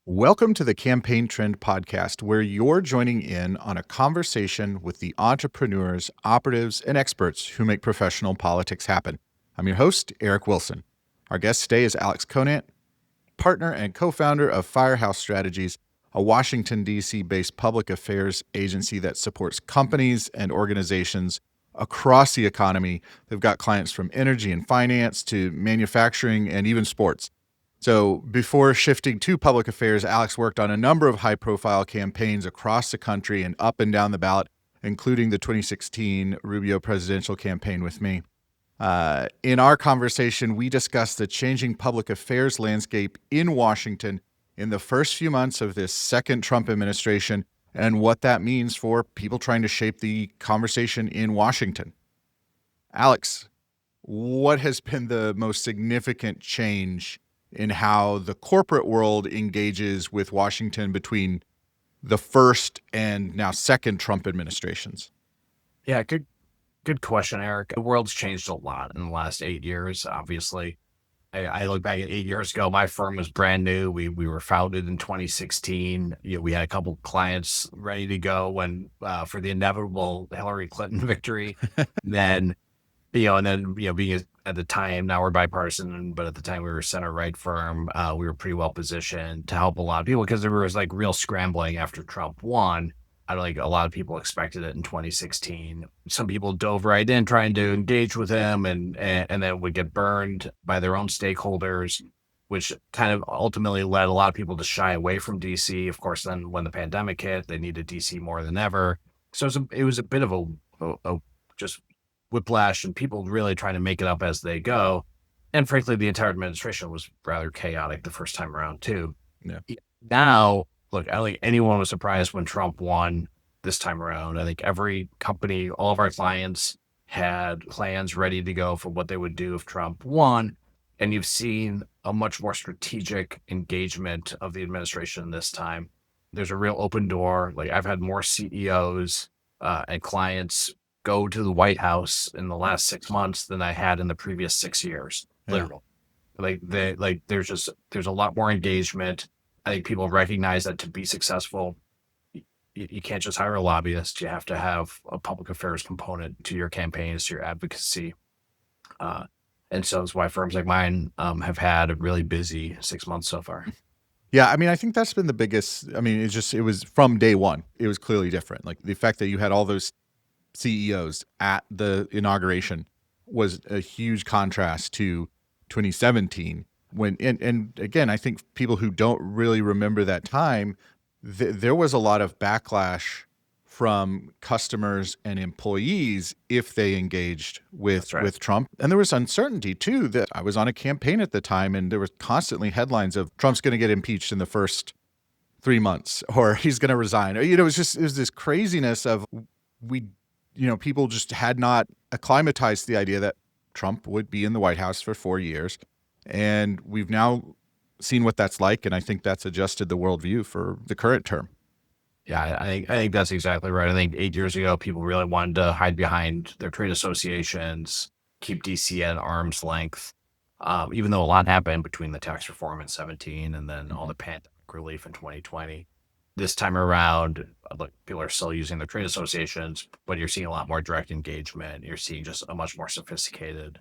Welcome to the Campaign Trend Podcast, where you're joining in on a conversation with the entrepreneurs, operatives, and experts who make professional politics happen. I'm your host, Eric Wilson. Our guest today is Alex Conant, partner and co-founder of Firehouse Strategies, a Washington, D.C. based public affairs agency that supports companies and organizations across the economy. They've got clients from energy and finance to manufacturing and even sports. So before shifting to public affairs, Alex worked on a number of high-profile campaigns across the country and up and down the ballot, including the 2016 Rubio presidential campaign with me. In our conversation, we discussed the changing public affairs landscape in Washington in the first few months of this second Trump administration and what that means for people trying to shape the conversation in Washington. Alex, what has been the most significant change in how the corporate world engages with Washington between the first and now second Trump administrations? Yeah, good question, Eric. The world's changed a lot in the last 8 years, obviously. I look back at 8 years ago, my firm was brand new. We were founded in 2016. We had a couple clients ready to go when for the inevitable Hillary Clinton victory. Then, being at the time, now we're bipartisan, but at the time we were a center-right firm. We were pretty well positioned to help a lot of people because there was like real scrambling after Trump won. I don't think a lot of people expected it in 2016. Some people dove right in trying to engage with him and then would get burned by their own stakeholders, which kind of ultimately led a lot of people to shy away from DC. Of course, then when the pandemic hit, they needed DC more than ever. So it was a bit of a just whiplash and people really trying to make it up as they go. And frankly, the entire administration was rather chaotic the first time around too. Yeah. Now, look, I don't think anyone was surprised when Trump won this time around. I think every company, all of our clients had plans ready to go for what they would do if Trump won. And you've seen a much more strategic engagement of the administration this time. There's a real open door. Like I've had more CEOs and clients go to the White House in the last 6 months than I had in the previous 6 years, literally. There's a lot more engagement. I think people recognize that to be successful, you can't just hire a lobbyist. You have to have a public affairs component to your campaigns, to your advocacy. And so that's why firms like mine have had a really busy 6 months so far. Yeah, I mean, I think that's been the biggest. I mean, it was from day one. It was clearly different. Like the fact that you had all those CEOs at the inauguration was a huge contrast to 2017. And again, I think people who don't really remember that time, there was a lot of backlash from customers and employees if they engaged with Trump. And there was uncertainty too. That I was on a campaign at the time, and there was constantly headlines of Trump's going to get impeached in the first 3 months, or he's going to resign. Or, it was this craziness of people just had not acclimatized to the idea that Trump would be in the White House for 4 years. And we've now seen what that's like, and I think that's adjusted the worldview for the current term. Yeah, I think that's exactly right. I think 8 years ago, people really wanted to hide behind their trade associations, keep DC at arm's length, even though a lot happened between the tax reform in 2017 and then all the pandemic relief in 2020. This time around, look, people are still using their trade associations, but you're seeing a lot more direct engagement. You're seeing just a much more sophisticated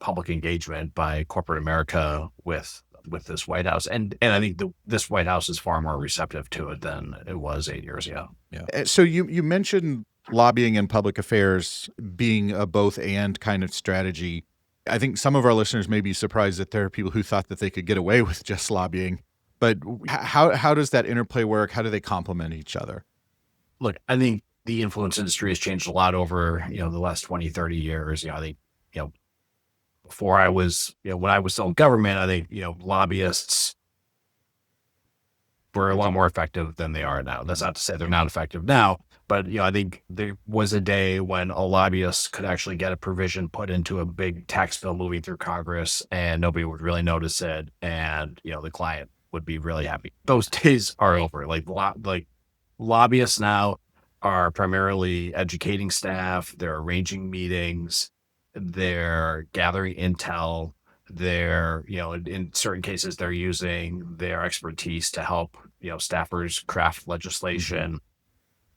public engagement by corporate America with this White House. And I think this White House is far more receptive to it than it was 8 years ago. Yeah. So you mentioned lobbying and public affairs being a both and kind of strategy. I think some of our listeners may be surprised that there are people who thought that they could get away with just lobbying. But how does that interplay work? How do they complement each other? Look, I think the influence industry has changed a lot over, the last 20, 30 years. I think, before I was, when I was still in government, I think, lobbyists were a lot more effective than they are now. That's not to say they're not effective now, but, I think there was a day when a lobbyist could actually get a provision put into a big tax bill moving through Congress and nobody would really notice it. And, the client would be really happy. Those days are over. Like lobbyists now are primarily educating staff. They're arranging meetings. They're gathering intel. They're, in certain cases, they're using their expertise to help, staffers craft legislation.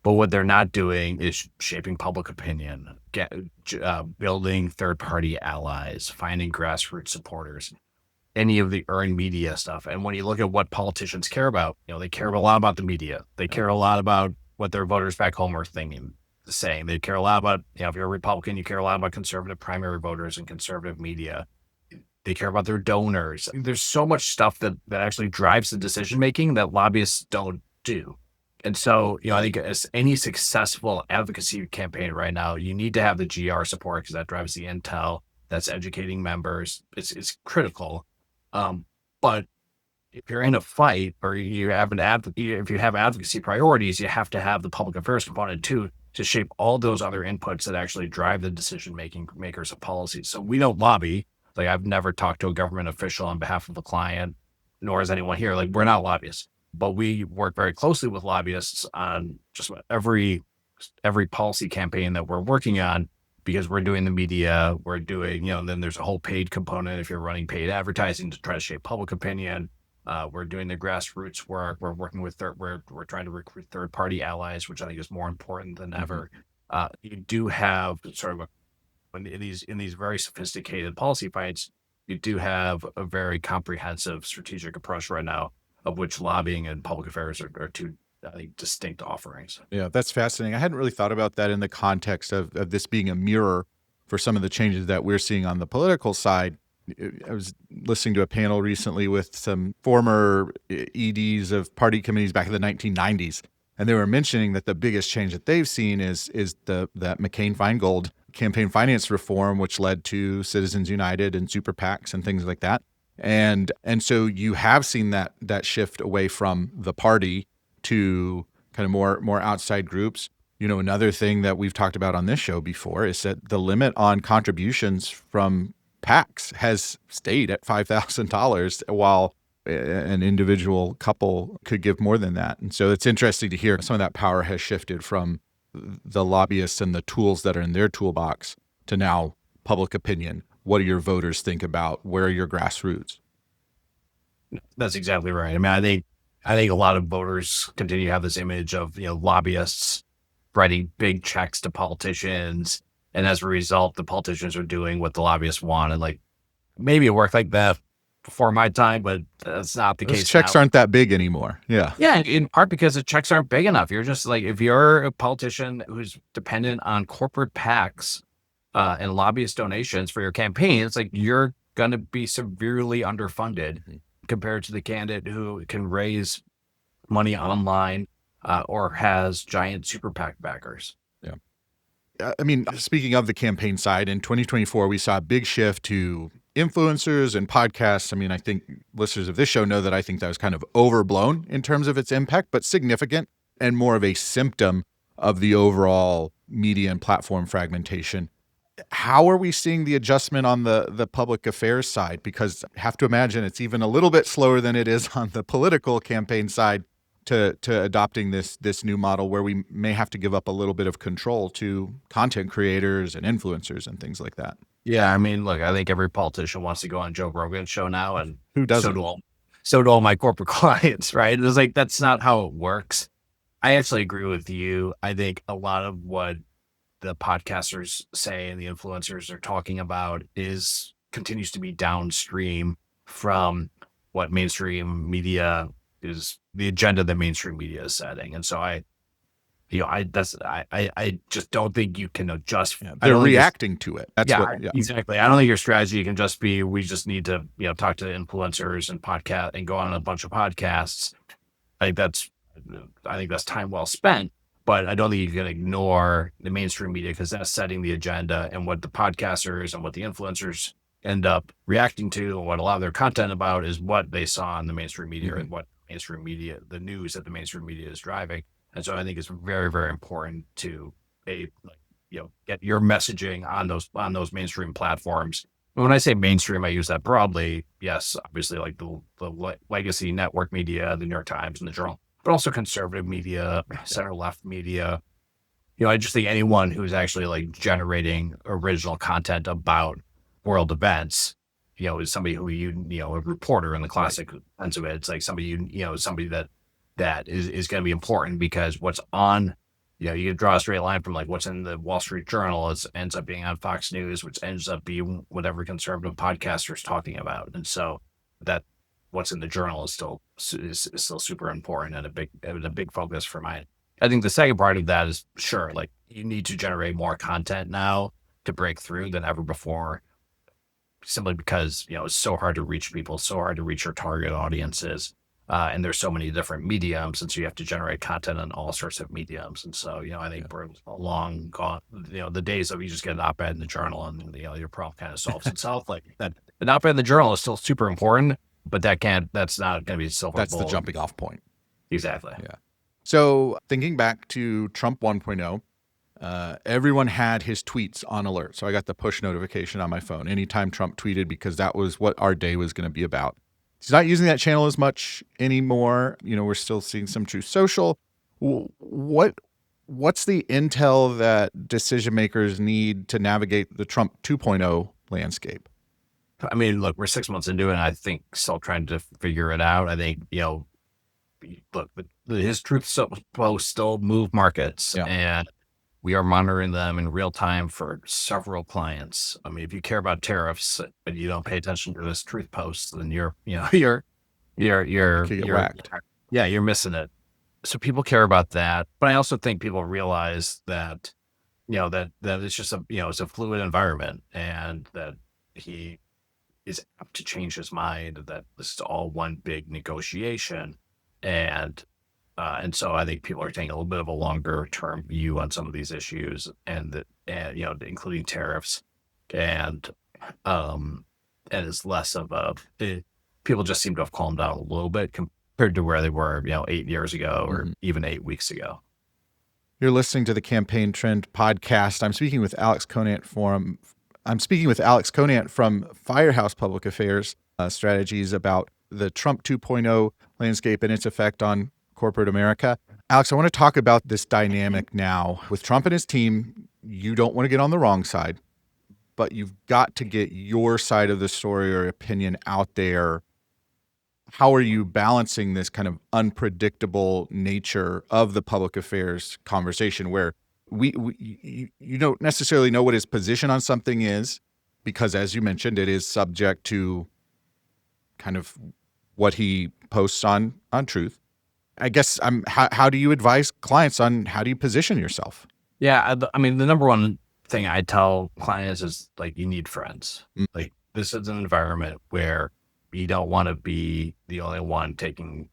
But what they're not doing is shaping public opinion, building third-party allies, finding grassroots supporters, any of the earned media stuff. And when you look at what politicians care about, they care a lot about the media. They care a lot about what their voters back home are saying. They care a lot about, if you're a Republican, you care a lot about conservative primary voters and conservative media. They care about their donors. There's so much stuff that actually drives the decision making that lobbyists don't do. And so, I think as any successful advocacy campaign right now, you need to have the GR support because that drives the intel. That's educating members. It's critical. But if you're in a fight or you have if you have advocacy priorities, you have to have the public affairs component too to shape all those other inputs that actually drive the decision makers of policies. So we don't lobby. Like I've never talked to a government official on behalf of a client, nor is anyone here. Like we're not lobbyists. But we work very closely with lobbyists on just about every policy campaign that we're working on because we're doing the media, we're doing, then there's a whole paid component if you're running paid advertising to try to shape public opinion. We're doing the grassroots work. We're working with we're trying to recruit third-party allies, which I think is more important than ever. You do have sort of in these very sophisticated policy fights, you do have a very comprehensive strategic approach right now, of which lobbying and public affairs are two, I think, distinct offerings. Yeah, that's fascinating. I hadn't really thought about that in the context of this being a mirror for some of the changes that we're seeing on the political side. I was listening to a panel recently with some former EDs of party committees back in the 1990s, and they were mentioning that the biggest change that they've seen is that McCain-Feingold campaign finance reform, which led to Citizens United and super PACs and things like that. And so you have seen that shift away from the party to kind of more outside groups. Another thing that we've talked about on this show before is that the limit on contributions from PACs has stayed at $5,000 while an individual couple could give more than that. And so it's interesting to hear some of that power has shifted from the lobbyists and the tools that are in their toolbox to now public opinion. What do your voters think about? Where are your grassroots? That's exactly right. I mean, I think a lot of voters continue to have this image of, lobbyists writing big checks to politicians. And as a result, the politicians are doing what the lobbyists want. And like, maybe it worked like that before my time, but that's not the case. Those checks aren't that big anymore. Yeah. Yeah. In part because the checks aren't big enough. You're just like, if you're a politician who's dependent on corporate PACs and lobbyist donations for your campaign, it's like you're going to be severely underfunded compared to the candidate who can raise money online or has giant super PAC backers. Yeah. I mean, speaking of the campaign side, in 2024, we saw a big shift to influencers and podcasts. I mean, I think listeners of this show know that I think that was kind of overblown in terms of its impact, but significant and more of a symptom of the overall media and platform fragmentation. How are we seeing the adjustment on the public affairs side? Because I have to imagine it's even a little bit slower than it is on the political campaign side to adopting this new model where we may have to give up a little bit of control to content creators and influencers and things like that. Yeah, I mean, look, I think every politician wants to go on Joe Rogan's show now, and who doesn't? So do all my corporate clients, right? It's like that's not how it works. I actually agree with you. I think a lot of what the podcasters say and the influencers are talking about continues to be downstream from what mainstream media is, the agenda that mainstream media is setting. And so I just don't think you can adjust. Yeah, they're reacting to it. That's exactly. I don't think your strategy can just be, we just need to, talk to influencers and podcast and go on a bunch of podcasts. I think that's time well spent. But I don't think you can ignore the mainstream media because that's setting the agenda, and what the podcasters and what the influencers end up reacting to and what a lot of their content about is what they saw in the mainstream media and what mainstream media, the news that the mainstream media is driving. And so I think it's very, very important to get your messaging on those mainstream platforms. When I say mainstream, I use that broadly. Yes, obviously like the legacy network media, the New York Times and the Journal, but also conservative media, center left media. I just think anyone who's actually like generating original content about world events, is somebody who a reporter in the classic sense of it. It's like somebody, somebody that is going to be important because what's on, you draw a straight line from like what's in the Wall Street Journal ends up being on Fox News, which ends up being whatever conservative podcaster is talking about. And so that what's in the journal is still super important and a big focus for mine. I think the second part of that is sure, like you need to generate more content now to break through than ever before, simply because, it's so hard to reach people, so hard to reach your target audiences. And there's so many different mediums. And so you have to generate content on all sorts of mediums. And so, I think we're long gone, the days of you just get an op-ed in the journal and, your problem kind of solves itself. Like that, an op-ed in the journal is still super important, but that's not going to be silver That's bullet. the jumping off point. Exactly. Yeah. So thinking back to Trump 1.0, everyone had his tweets on alert. So I got the push notification on my phone anytime Trump tweeted, because that was what our day was going to be about. He's not using that channel as much anymore. We're still seeing some Truth Social. What's the intel that decision makers need to navigate the Trump 2.0 landscape? I mean, look, we're 6 months into it, and I think still trying to figure it out. I think, look, his truth posts still move markets, and we are monitoring them in real time for several clients. I mean, if you care about tariffs but you don't pay attention to this truth posts, then you're whacked. Yeah, you're missing it. So people care about that, but I also think people realize that, that it's just it's a fluid environment, and that he is apt to change his mind, that this is all one big negotiation. And so I think people are taking a little bit of a longer term view on some of these issues, and including tariffs, and it's less of people just seem to have calmed down a little bit compared to where they were, 8 years ago or even 8 weeks ago. You're listening to the Campaign Trend podcast. I'm speaking with Alex Conant from Firehouse Public Affairs Strategies about the Trump 2.0 landscape and its effect on corporate America. Alex, I want to talk about this dynamic now. With Trump and his team, you don't want to get on the wrong side, but you've got to get your side of the story or opinion out there. How are you balancing this kind of unpredictable nature of the public affairs conversation, where you don't necessarily know what his position on something is, because, as you mentioned, it is subject to kind of what he posts on Truth. I guess how do you advise clients on how do you position yourself? Yeah, I mean, the number one thing I tell clients is like, you need friends. Like, this is an environment where you don't want to be the only one taking,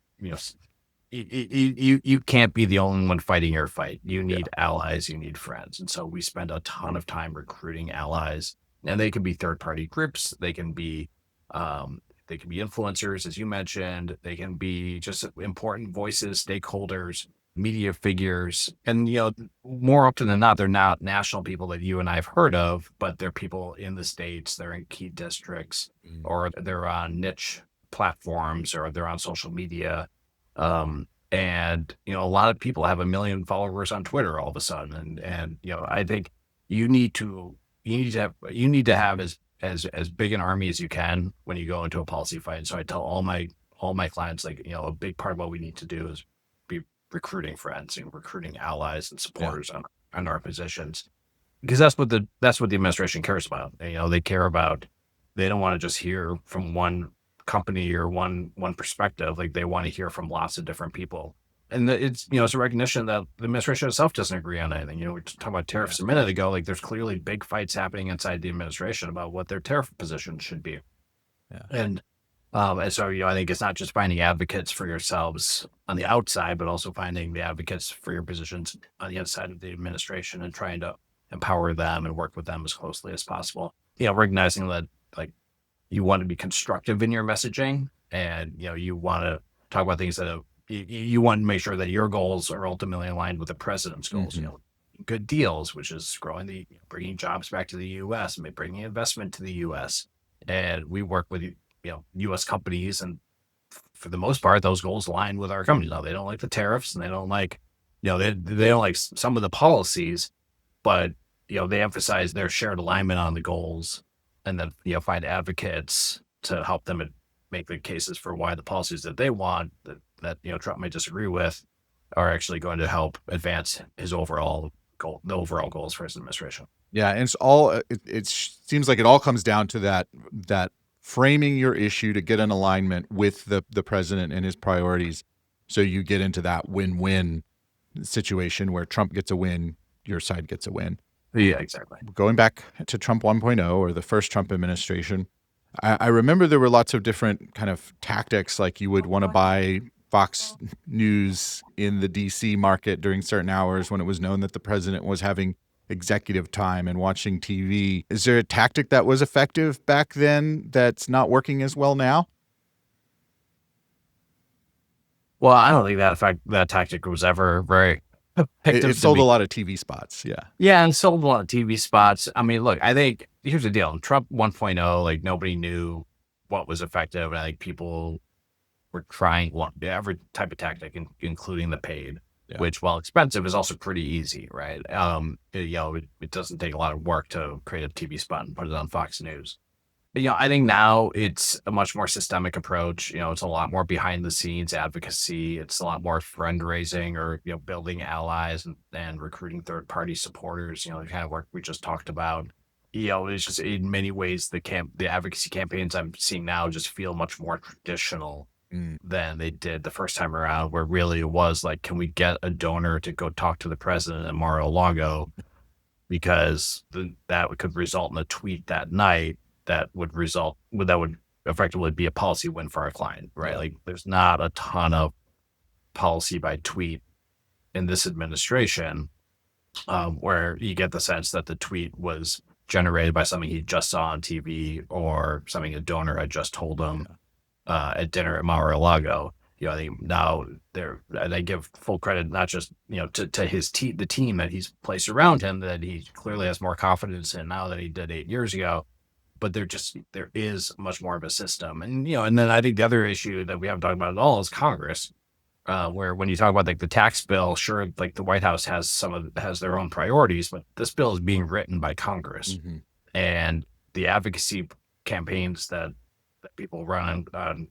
you can't be the only one fighting your fight. You need allies, you need friends. And so we spend a ton of time recruiting allies, and they can be third-party groups. They can be influencers, as you mentioned. They can be just important voices, stakeholders, media figures. And, more often than not, they're not national people that you and I have heard of, but they're people in the States, they're in key districts, or they're on niche platforms, or they're on social media. And, a lot of people have 1 million followers on Twitter all of a sudden. And I think you need to have as big an army as you can when you go into a policy fight. And so I tell all my clients, like, a big part of what we need to do is be recruiting friends and recruiting allies and supporters on our positions, because that's what the administration cares about. They care about, they don't want to just hear from one company or one perspective. Like, they want to hear from lots of different people. And it's a recognition that the administration itself doesn't agree on anything. We were talking about tariffs a minute ago. Like, there's clearly big fights happening inside the administration about what their tariff position should be. And so, I think it's not just finding advocates for yourselves on the outside, but also finding the advocates for your positions on the inside of the administration and trying to empower them and work with them as closely as possible. Recognizing that, like, you want to be constructive in your messaging, and, you want to talk about things that you want to make sure that your goals are ultimately aligned with the president's goals. Good deals, which is bringing jobs back to the U.S. and bringing investment to the U.S. And we work with U.S. companies, and for the most part, those goals align with our companies. Now, they don't like the tariffs, and they don't like, they don't like some of the policies, but they emphasize their shared alignment on the goals and then, find advocates to help them make the cases for why the policies that they want that Trump may disagree with are actually going to help advance his overall goal, the overall goals for his administration. Yeah, and it's all it seems like it all comes down to that framing your issue to get an alignment with the president and his priorities, so you get into that win-win situation where Trump gets a win, your side gets a win. Yeah, exactly. Going back to Trump 1.0 or the first Trump administration, I remember there were lots of different kind of tactics, like you would want to buy Fox News in the DC market during certain hours when it was known that the president was having executive time and watching TV. Is there a tactic that was effective back then that's not working as well now? Well, I don't think that tactic was ever very effective. It sold a lot of TV spots. Yeah. Yeah, and sold a lot of TV spots. I mean, look, I think here's the deal. Trump 1.0, like nobody knew what was effective. And I think people were trying every type of tactic, including the paid, which, while expensive, is also pretty easy, right? It doesn't take a lot of work to create a TV spot and put it on Fox News. But, I think now it's a much more systemic approach. It's a lot more behind the scenes advocacy. It's a lot more friend-raising or, building allies and recruiting third-party supporters, the kind of work we just talked about. It's just in many ways, the advocacy campaigns I'm seeing now just feel much more traditional than they did the first time around, where really it was like, can we get a donor to go talk to the president at Mar-a-Lago? Because that could result in a tweet that night that would effectively be a policy win for our client, right? Yeah. Like there's not a ton of policy by tweet in this administration, where you get the sense that the tweet was generated by something he just saw on TV or something a donor had just told him at dinner at Mar-a-Lago. I think now they give full credit, not just, to his the team that he's placed around him, that he clearly has more confidence in now than he did 8 years ago. But there is much more of a system. And, and then I think the other issue that we haven't talked about at all is Congress, where when you talk about like the tax bill, sure, like the White House has their own priorities, but this bill is being written by Congress. Mm-hmm. And the advocacy campaigns that people run on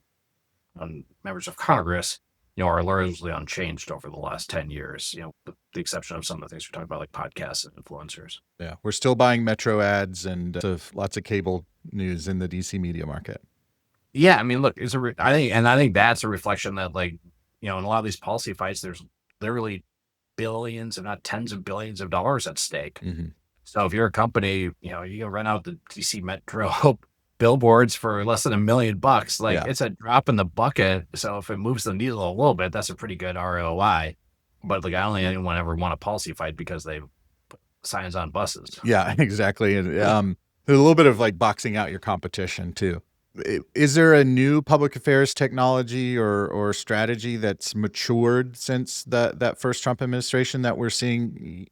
members of Congress, are largely unchanged over the last 10 years, with the exception of some of the things we're talking about, like podcasts and influencers. Yeah. We're still buying Metro ads and lots of cable news in the DC media market. Yeah. I mean, look, I think that's a reflection that, like, in a lot of these policy fights, there's literally billions, if not tens of billions of dollars at stake. Mm-hmm. So if you're a company, you can rent out the DC Metro billboards for less than $1 million. Like it's a drop in the bucket. So if it moves the needle a little bit, that's a pretty good ROI. But like, I don't think anyone ever won a policy fight because they put signs on buses. Yeah, exactly. And there's a little bit of like boxing out your competition too. Is there a new public affairs technology or strategy that's matured since that first Trump administration that we're seeing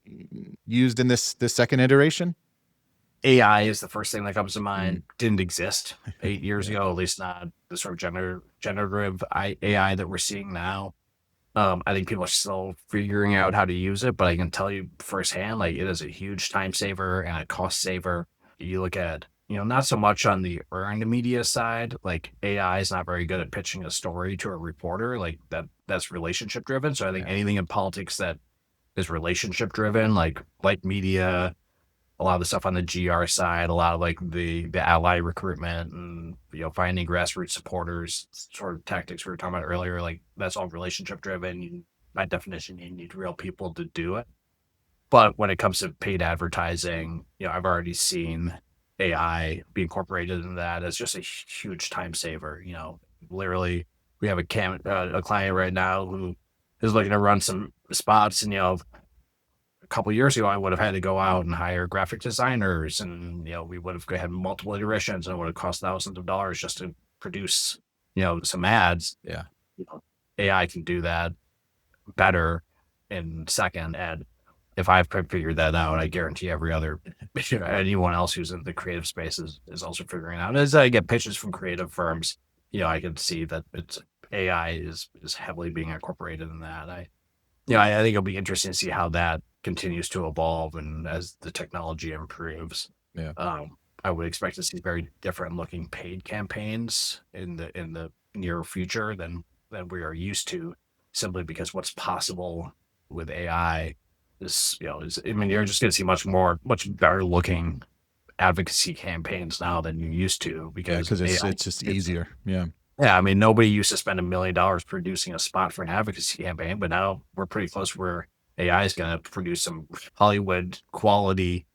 used in this second iteration? AI is the first thing that comes to mind. Didn't exist 8 years ago, at least not the sort of generative AI that we're seeing now. I think people are still figuring out how to use it, but I can tell you firsthand, like it is a huge time saver and a cost saver. You look at, not so much on the earned media side, like AI is not very good at pitching a story to a reporter, like that's relationship driven. So I think anything in politics that is relationship driven, like media, a lot of the stuff on the GR side, a lot of like the ally recruitment and, finding grassroots supporters, sort of tactics we were talking about earlier, like that's all relationship driven. By definition, you need real people to do it. But when it comes to paid advertising, I've already seen AI be incorporated in that as just a huge time saver. Literally, we have a client right now who is looking to run some spots, and a couple of years ago, I would have had to go out and hire graphic designers, and we would have had multiple iterations, and it would have cost thousands of dollars just to produce some ads. Yeah, AI can do that better in second, and if I've figured that out, I guarantee anyone else who's in the creative space is also figuring it out. As I get pitches from creative firms, I can see that AI is heavily being incorporated in that. I think it'll be interesting to see how that continues to evolve and as the technology improves. Yeah. I would expect to see very different looking paid campaigns in the near future than we are used to, simply because what's possible with AI is I mean, you're just going to see much better looking advocacy campaigns now than you used to Yeah, because because AI. it's just easier. Yeah. Yeah, I mean, nobody used to spend $1 million producing a spot for an advocacy campaign, but now we're pretty close where AI is going to produce some Hollywood quality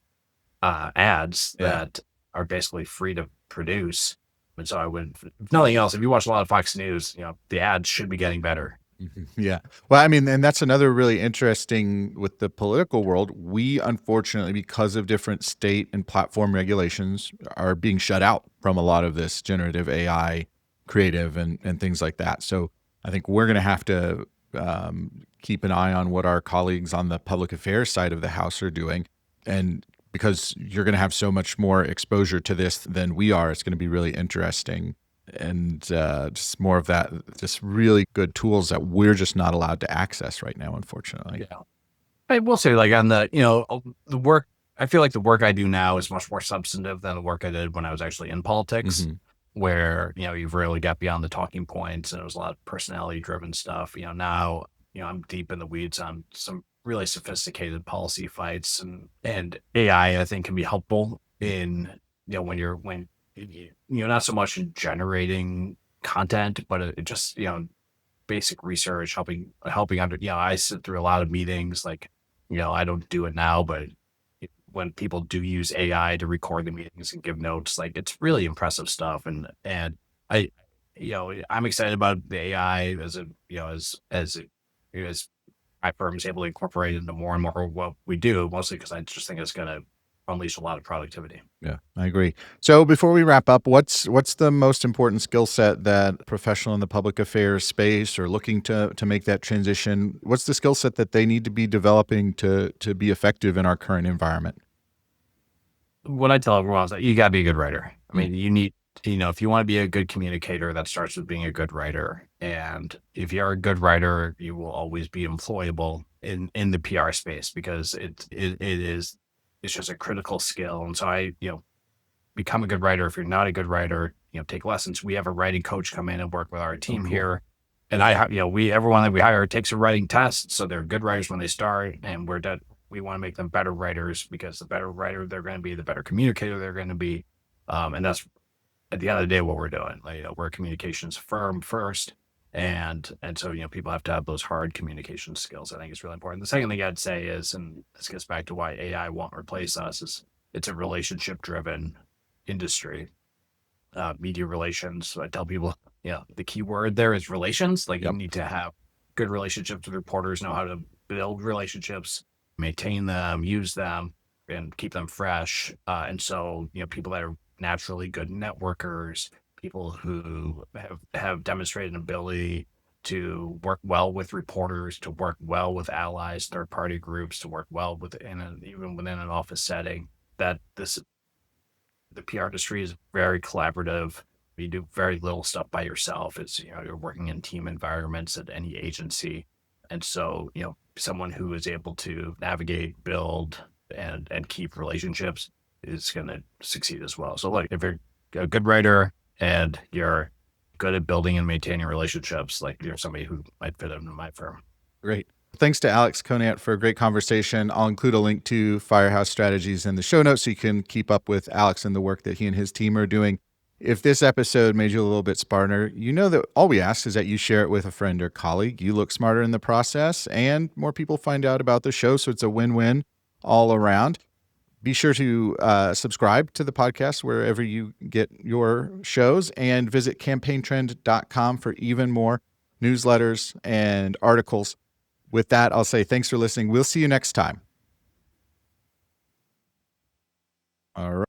ads Yeah. that are basically free to produce. And so I would, if nothing else, if you watch a lot of Fox News, the ads should be getting better. Yeah. Well, I mean, and that's another really interesting with the political world. We unfortunately, because of different state and platform regulations, are being shut out from a lot of this generative AI creative and things like that. So I think we're going to have to keep an eye on what our colleagues on the public affairs side of the house are doing. And because you're going to have so much more exposure to this than we are, it's going to be really interesting and just more of that, just really good tools that we're just not allowed to access right now, unfortunately. Yeah. I will say, like, on the work, I feel like the work I do now is much more substantive than the work I did when I was actually in politics, Hmm. where, you've really got beyond the talking points and it was a lot of personality driven stuff. Now, I'm deep in the weeds on some really sophisticated policy fights and AI, I think, can be helpful in, not so much in generating content, but it just, basic research, helping under, I sit through a lot of meetings, like, I don't do it now, but when people do use AI to record the meetings and give notes, like, it's really impressive stuff. And I, I'm excited about the AI as a, as my firm is able to incorporate into more and more of what we do, mostly because I just think it's going to unleash a lot of productivity. Yeah, I agree. So before we wrap up, what's the most important skill set that a professional in the public affairs space or looking to make that transition? What's the skill set that they need to be developing to be effective in our current environment? What I tell everyone is that you gotta be a good writer. I Mm. mean, you need, if you want to be a good communicator, that starts with being a good writer. And if you're a good writer, you will always be employable in the PR space because it's just a critical skill. And so become a good writer. If you're not a good writer, take lessons. We have a writing coach come in and work with our Oh, team cool. here. And everyone that we hire takes a writing test. So they're good writers when they start. And we want to make them better writers because the better writer they're going to be, the better communicator they're going to be. And that's at the end of the day what we're doing. Like, we're a communications firm first. And so, people have to have those hard communication skills. I think it's really important. The second thing I'd say is, and this gets back to why AI won't replace us, is it's a relationship driven industry, media relations. So I tell people, the key word there is relations. Like, you Yep. need to have good relationships with reporters, know how to build relationships, maintain them, use them, and keep them fresh. And so, people that are naturally good networkers, people who have demonstrated an ability to work well with reporters, to work well with allies, third party groups, to work well even within an office setting. That the PR industry is very collaborative. You do very little stuff by yourself. It's, you're working in team environments at any agency. And so, someone who is able to navigate, build, and keep relationships is going to succeed as well. So, like, if you're a good writer and you're good at building and maintaining relationships, like, you're somebody who might fit into my firm. Great. Thanks to Alex Conant for a great conversation. I'll include a link to Firehouse Strategies in the show notes so you can keep up with Alex and the work that he and his team are doing. If this episode made you a little bit smarter, you know that all we ask is that you share it with a friend or colleague. You look smarter in the process, and more people find out about the show, so it's a win-win all around. Be sure to subscribe to the podcast wherever you get your shows and visit campaigntrend.com for even more newsletters and articles. With that, I'll say thanks for listening. We'll see you next time. All right.